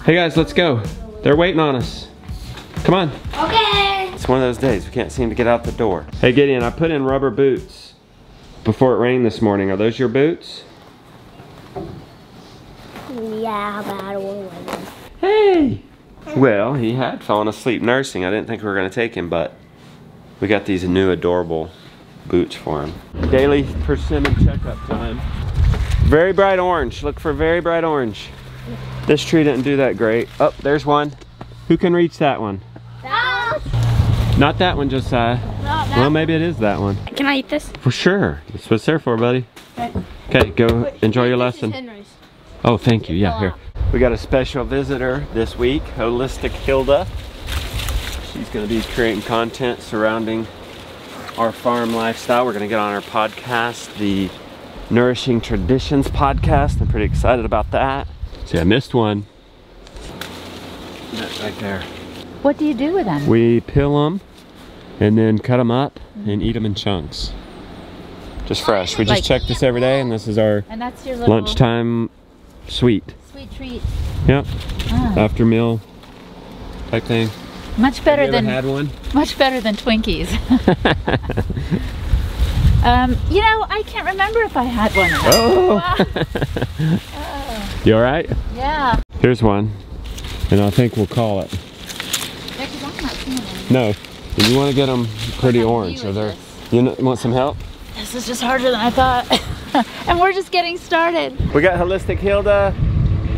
Hey guys, let's go. They're waiting on us. Come on. Okay. It's one of those days we can't seem to get out the door. Hey Gideon, I put in rubber boots before it rained this morning. Are those your boots? Yeah, but I don't want one. Hey! Well, he had fallen asleep nursing. I didn't think we were gonna take him, but we got these new adorable boots for him. Daily persimmon checkup time. Very bright orange. Look for very bright orange. This tree didn't do that great. Oh, there's one. Who can reach that one? Not that one, Josiah. Well, maybe it is that one. Can I eat this? For sure. That's what it's there for, buddy. Okay, go enjoy your lesson. Oh, thank you. Yeah, here. We got a special visitor this week, Holistic Hilda. She's going to be creating content surrounding our farm lifestyle. We're going to get on our podcast, the Nourishing Traditions podcast. I'm pretty excited about that. See, I missed one. That's right there. What do you do with them? We peel them and then cut them up and eat them in chunks. Just fresh. We just check this every day, and this is our And that's your little lunchtime sweet. Sweet treat. Yep. Ah. After meal type thing. Much better Have you than ever had one? much better than Twinkies. You know, I can't remember if I had one. Oh. Oh. You all right? Yeah. Here's one, and I think we'll call it. Yeah, 'cause I'm not seeing any. No, and you want to get them pretty orange. you Are there? with You want some help? This is just harder than I thought. And we're just getting started. We got Holistic Hilda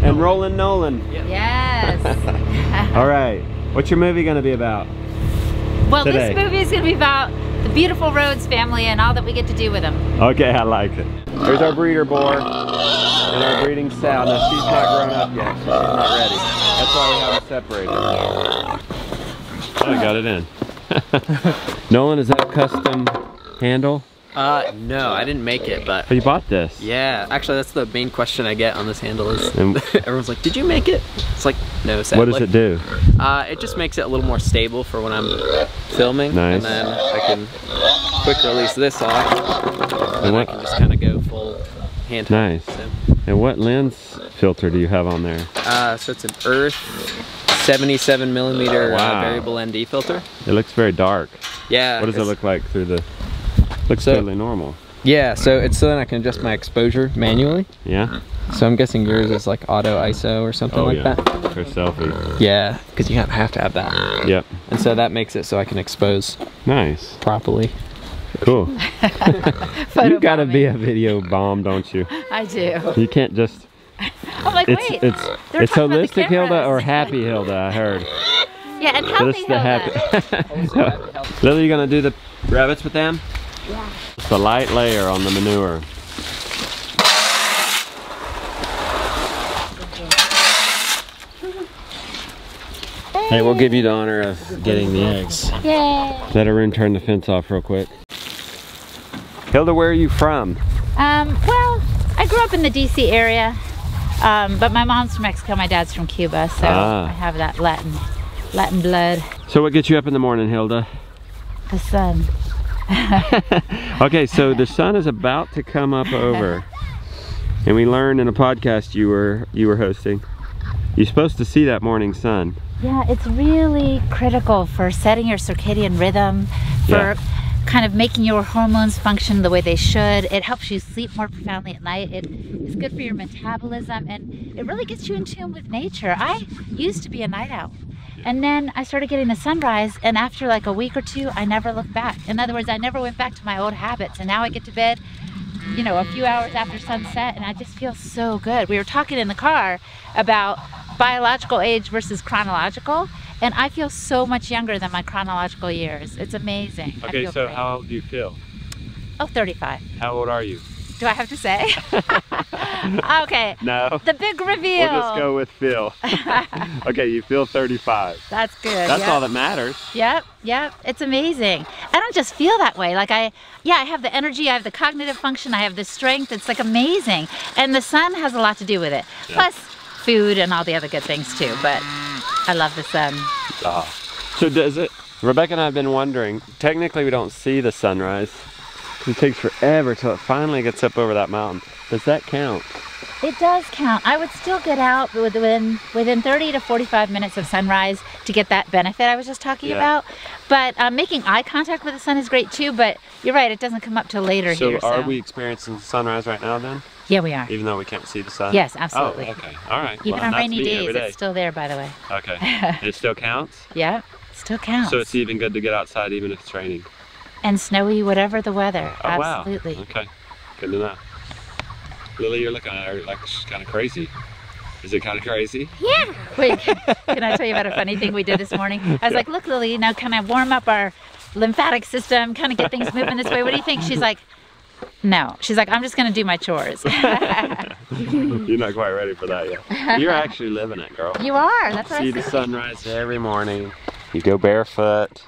and Roland Nolan. Yes. All right. What's your movie going to be about? Well, today? this movie is going to be about the beautiful Rhodes family and all that we get to do with them. Okay, I like it. Here's our breeder boar and our breeding sow. Now, she's not grown up yet, so she's not ready. That's why we have them separated. Oh, I got it in. Nolan, is that a custom handle? No, I didn't make it, but Oh, you bought this? yeah, actually that's the main question I get on this handle is And everyone's like, did you make it? It's like, no, sadly. what does it do? It just makes it a little more stable for when I'm filming. Nice. And then I can quick release this off. And I can just kind of go full hand. Nice. So, And what lens filter do you have on there? so it's an Earth 77 millimeter Wow. variable ND filter. It looks very dark. Yeah. What does it look like through the... Looks So- totally normal. Yeah, so it's so then I can adjust my exposure manually. Yeah? So I'm guessing yours is like auto ISO or something like that. For selfie. Yeah, because you have to have that. Yep. And so that makes it so I can expose Nice. properly. Cool. You gotta be a video bomb, don't you? I do. You can't just... I'm like, It's wait. it's they're it's talking about the Holistic Hilda cameras. or Happy Hilda, I heard. Yeah, and But healthy it's the Hilda. happy. Lily, you gonna do the rabbits with them? Yeah. It's a light layer on the manure. Hey, we'll give you the honor of getting the eggs. Yay. Let Arun turn the fence off real quick. Hilda, where are you from? Well, I grew up in the DC area, but my mom's from Mexico, my dad's from Cuba, so Ah. I have that Latin blood. So what gets you up in the morning, Hilda? The sun. Okay, so the sun is about to come up over. And we learned in a podcast you were hosting, you're supposed to see that morning sun. Yeah, it's really critical for setting your circadian rhythm, for kind of making your hormones function the way they should. It helps you sleep more profoundly at night. It is good for your metabolism, and it really gets you in tune with nature. I used to be a night owl, and then I started getting the sunrise, and after like a week or two, I never looked back. In other words, I never went back to my old habits, and now I get to bed, you know, a few hours after sunset, and I just feel so good. We were talking in the car about biological age versus chronological, and I feel so much younger than my chronological years. It's amazing. I Okay, feel so great. how old do you feel? Oh, 35. How old are you? Do I have to say? Okay. No. The big reveal. We'll just go with Phil. Okay, you feel 35. That's good. That's yep. all that matters. Yep, it's amazing. I don't just feel that way. Like I have the energy, I have the cognitive function, I have the strength. It's like amazing. And the sun has a lot to do with it. Yeah. Plus food and all the other good things too. But I love the sun. So does it, Rebecca and I have been wondering, technically we don't see the sunrise. It takes forever till it finally gets up over that mountain. Does that count? It does count. I would still get out within 30 to 45 minutes of sunrise to get that benefit I was just talking about. But making eye contact with the sun is great too, but you're right, it doesn't come up till later here. So are we experiencing sunrise right now then? Yeah, we are. Even though we can't see the sun? Yes, absolutely. Oh, okay. All right. Even on rainy days, it's still there, by the way. Okay. And it still counts? Yeah, it still counts. So it's even good to get outside even if it's raining? And snowy, whatever the weather. Oh, absolutely. Wow. Okay. Good to know. Lily, you're looking at her like she's kind of crazy. Is it kind of crazy? Yeah. Wait, can I tell you about a funny thing we did this morning? I was like, look, Lily, now can I warm up our lymphatic system, kind of get things moving this way? What do you think? She's like, no. She's like, I'm just going to do my chores. You're not quite ready for that yet. You're actually living it, girl. You are. That's what I see the said. sunrise every morning. You go barefoot.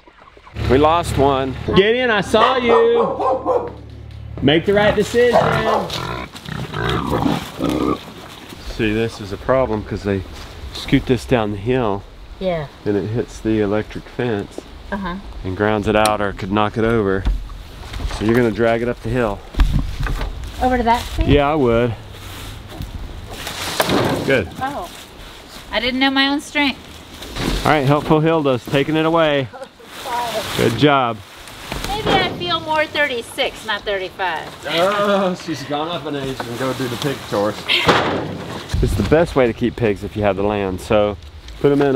We lost one. Gideon, I saw you. Make the right decision. See, this is a problem because they scoot this down the hill. Yeah. And it hits the electric fence. Uh-huh. And grounds it out or could knock it over. So you're gonna drag it up the hill. Over to that space? Yeah, I would. Good. Oh. I didn't know my own strength. All right, helpful Hilda's taking it away. Good job. Maybe I feel more 36, not 35. Oh, she's gone up in age and go do the pig chores. It's the best way to keep pigs if you have the land. So put them in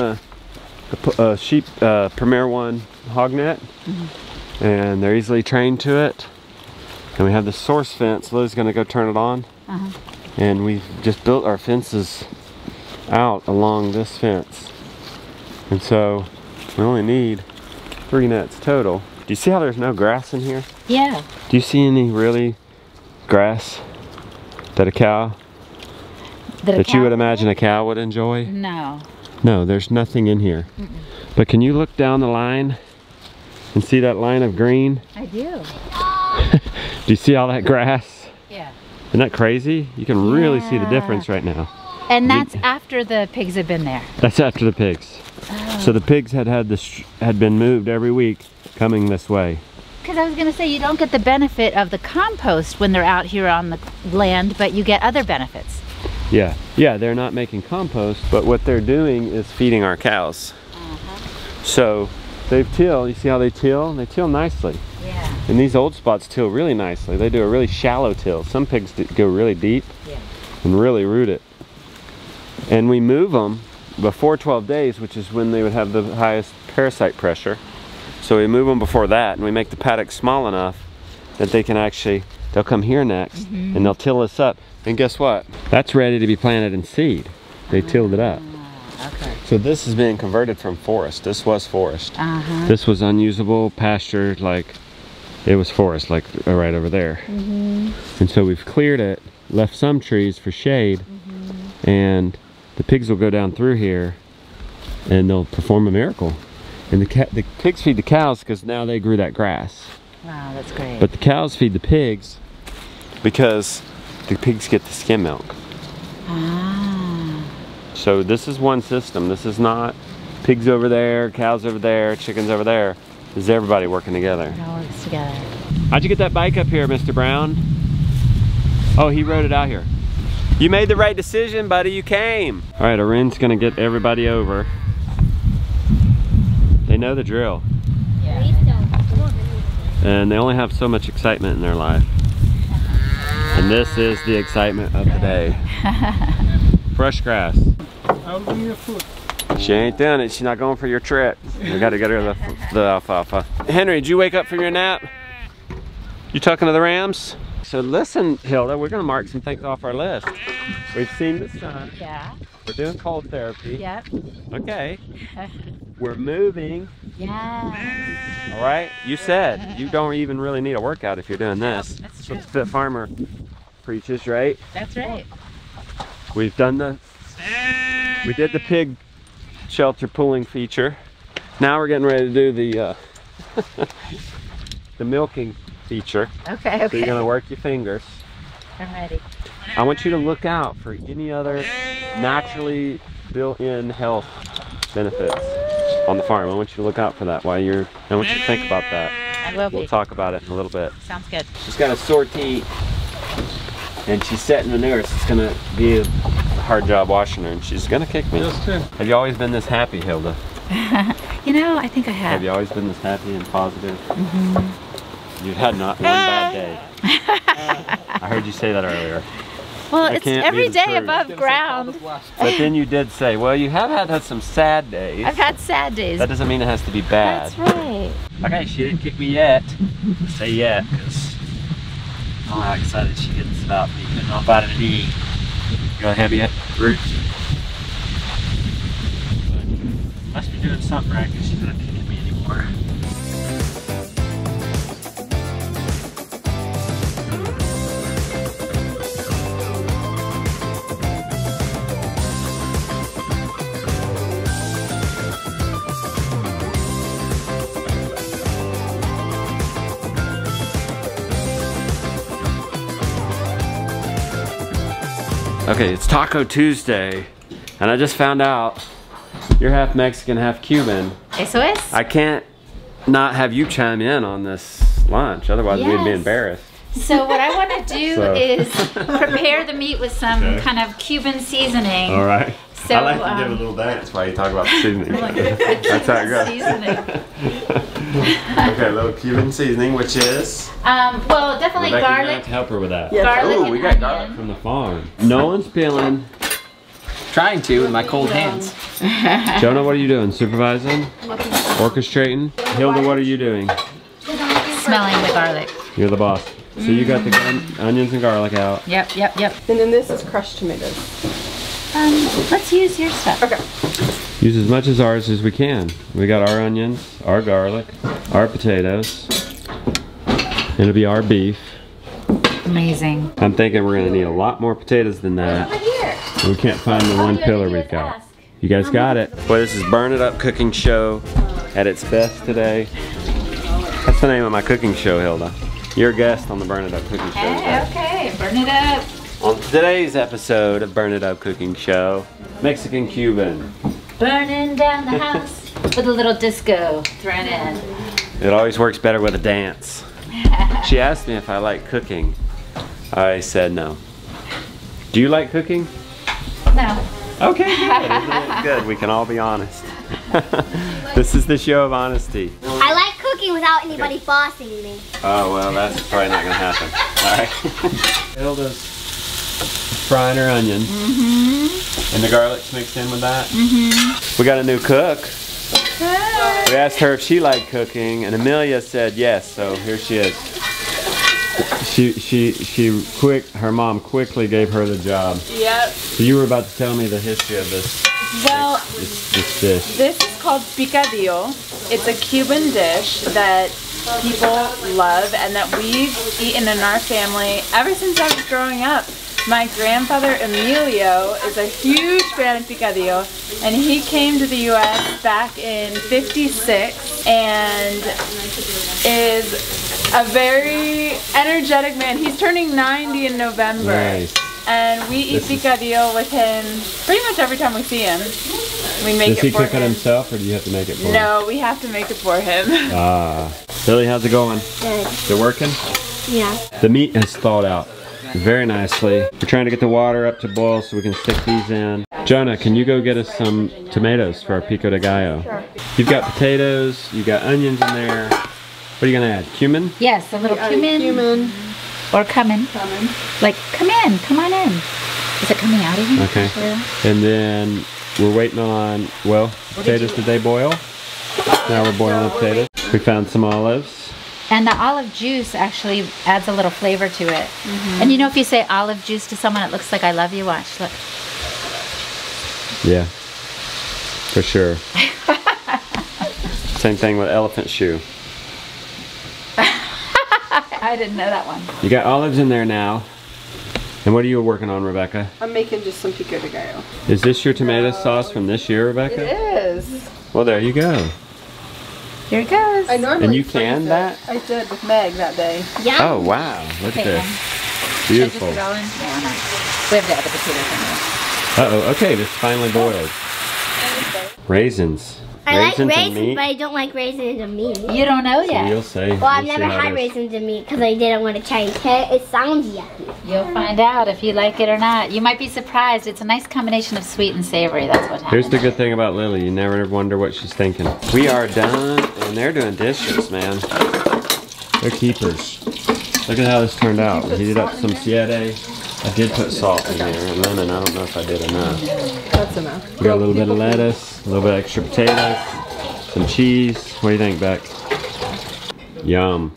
a sheep Premier 1 hog net, and they're easily trained to it. And we have the source fence. Lily's gonna go turn it on. And we've just built our fences out along this fence. And so we only need 3 nets total. Do you see how there's no grass in here? Yeah. Do you see any really grass that a cow, that you would imagine a cow would enjoy? No. No, there's nothing in here. But can you look down the line and see that line of green? I do. Do you see all that grass? Yeah. Isn't that crazy? You can really see the difference right now. And that's after the pigs have been there. That's after the pigs. Oh. So the pigs had been moved every week coming this way. Because I was going to say, you don't get the benefit of the compost when they're out here on the land, but you get other benefits. Yeah, yeah, they're not making compost, but what they're doing is feeding our cows. So they've tilled, you see how they till? They till nicely. Yeah. And these old spots till really nicely. They do a really shallow till. Some pigs go really deep and really root it. And we move them before 12 days, which is when they would have the highest parasite pressure. So we move them before that, and we make the paddock small enough that they can actually, they'll come here next, and they'll till this up. And guess what? That's ready to be planted in seed. They tilled it up. Okay. So this is being converted from forest. This was forest. This was unusable pasture, like it was forest, like right over there. And so we've cleared it, left some trees for shade, and the pigs will go down through here and they'll perform a miracle. And the pigs feed the cows because now they grew that grass. Wow, that's great. But the cows feed the pigs because the pigs get the skim milk. So this is one system. This is not pigs over there, cows over there, chickens over there. This is everybody working together. It all works together. How'd you get that bike up here, Mr. Brown? Oh, he rode it out here. You made the right decision, buddy. You came. All right, Arin's gonna get everybody over. They know the drill. Yeah. And they only have so much excitement in their life. And this is the excitement of the day. Fresh grass. I'll bring you food. She ain't doing it. She's not going for your trick. We gotta get her the alfalfa. Henry, did you wake up from your nap? You talking to the rams? So listen, Hilda, we're gonna mark some things off our list. We've seen the sun. Yeah. We're doing cold therapy. Yep. Okay. We're moving. Yeah. All right. You said you don't even really need a workout if you're doing this. That's true. What the Fit Farmer preaches, right? That's right. We've done we did the pig shelter pulling feature. Now we're getting ready to do the the milking feature. Okay, So okay. you're gonna work your fingers. I'm ready. I want you to look out for any other naturally built-in health benefits on the farm. I want you to look out for that while I want you to think about that. I will be. We'll talk about it in a little bit. Sounds good. Just got a sortie and she's setting manure, so it's gonna be a hard job washing her, and she's gonna kick me. Just in. Have you always been this happy, Hilda? You know, I think I have. Have you always been this happy and positive? You've had not one bad day. I heard you say that earlier. Well, That it's can't be every the day truth. above ground. But then you did say, well, you have had some sad days. I've had sad days. That doesn't mean it has to be bad. That's right. Okay, she didn't kick me yet. Say yet, because I don't know how excited she gets about me getting off out of the knee. You got heavy roots. But must be doing something right, because she's not kicking me anymore. Okay, it's Taco Tuesday, and I just found out you're half Mexican, half Cuban. Eso es. I can't not have you chime in on this lunch, otherwise we'd be Yes. embarrassed. So what I want to do So. is prepare the meat with some kind of Cuban seasoning. All right. So, I like to give a little dance while you talk about the seasoning. That's how it goes. Seasoning. Okay, a little Cuban seasoning, which is? Well, definitely Rebecca, you're gonna have garlic. to help her with that. Garlic Ooh, and we got garlic onion. from the farm. Nolan's peeling. Trying to with my cold hands. Jonah, what are you doing? Supervising? Orchestrating? Hilda, what are you doing? Smelling the garlic. You're the boss. So you got the onions and garlic out. Yep, yep, yep. And then this is crushed tomatoes. Let's use your stuff. Okay. Use as much as ours as we can. We got our onions, our garlic, our potatoes. It'll be our beef. Amazing. I'm thinking we're gonna need a lot more potatoes than that. We can't find the one pillar we've got. You guys got it. Boy, this is Burn It Up cooking show at its best today. That's the name of my cooking show, Hilda. You're a guest on the Burn It Up cooking show today. Okay, burn it up. On today's episode of Burn It Up cooking show, Mexican Cuban. Burning down the house with a little disco thrown in. It always works better with a dance. She asked me if I like cooking. I said no. Do you like cooking? No. Okay, good. Isn't it good? We can all be honest. This is the show of honesty. I like cooking without anybody bossing me. Oh, well, that's probably not going to happen. All right. Hilda's frying her onions. And the garlic's mixed in with that. We got a new cook. We asked her if she liked cooking, and Amelia said yes, so here she is. Her mom quickly gave her the job. Yep. So you were about to tell me the history of this Well, this dish. this is called picadillo. It's a Cuban dish that people love and that we've eaten in our family ever since I was growing up. My grandfather Emilio is a huge fan of picadillo, and he came to the U.S. back in '56 and is a very energetic man. He's turning 90 in November. Nice. And we eat picadillo with him pretty much every time we see him. We make Does he it for cook it him. himself, or do you have to make it for him? No, we have to make it for him. Ah. Billy, how's it going? Good. Is it working? Yeah. The meat has thawed out very nicely. We're trying to get the water up to boil so we can stick these in. Jonah, can you go get us some tomatoes for our pico de gallo? Sure. You've got potatoes, you've got onions in there. What are you gonna add? Cumin? Yes, a little cumin. Cumin. Or cumin. Like, come in, come on in. Is it coming out of you? Okay. Sure. And then we're waiting on, well, potatoes, did they boil? Now we're boiling the potatoes. We found some olives. And the olive juice actually adds a little flavor to it. And you know, if you say olive juice to someone, it looks like I love you. Watch, look. Yeah, for sure. Same thing with elephant shoe. I didn't know that one. You got olives in there now. And what are you working on, Rebecca? I'm making just some pico de gallo. Is this your tomato sauce from this year, Rebecca? It is. Well, there you go. Here it goes. I normally And you freeze canned it. that? I did with Meg that day. Yeah. Oh, wow. Look at Okay, this. Should I Beautiful. just put it all in? Yeah, no. We have the other potatoes in there. Uh-oh. Okay, this finally boiled. Raisins. I I like and raisins, meat? but I don't like raisins and meat. You don't know yet. You'll see. Well, I've You'll see never how it had is. raisins and meat because I didn't want to try it. It sounds yummy. You'll find out if you like it or not. You might be surprised. It's a nice combination of sweet and savory. That's what happens. Here's the good thing about Lily. You never wonder what she's thinking. We are done, and they're doing dishes, man. They're keepers. Look at how this turned out. We heated up some siete. I did put salt in there, and lemon. I don't know if I did enough. That's enough. We got a little bit of lettuce, a little bit of extra potatoes, some cheese. What do you think, Beck? Yum.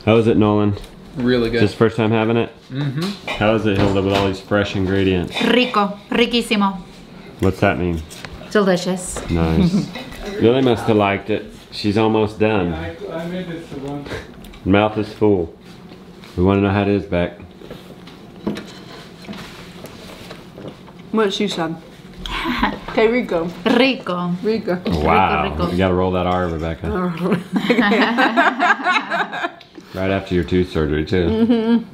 How is it, Nolan? Really good. Just first time having it? Mm-hmm. How is it, Hilda, with all these fresh ingredients? Rico. Riquísimo. What's that mean? Delicious. Nice. Lily must have liked it. She's almost done. I made it once. Mouth is full. We want to know how it is, Beck. What she said. Okay, Rico. Rico. Rico. Wow. Rico. You got to roll that R, Rebecca. Right after your tooth surgery, too.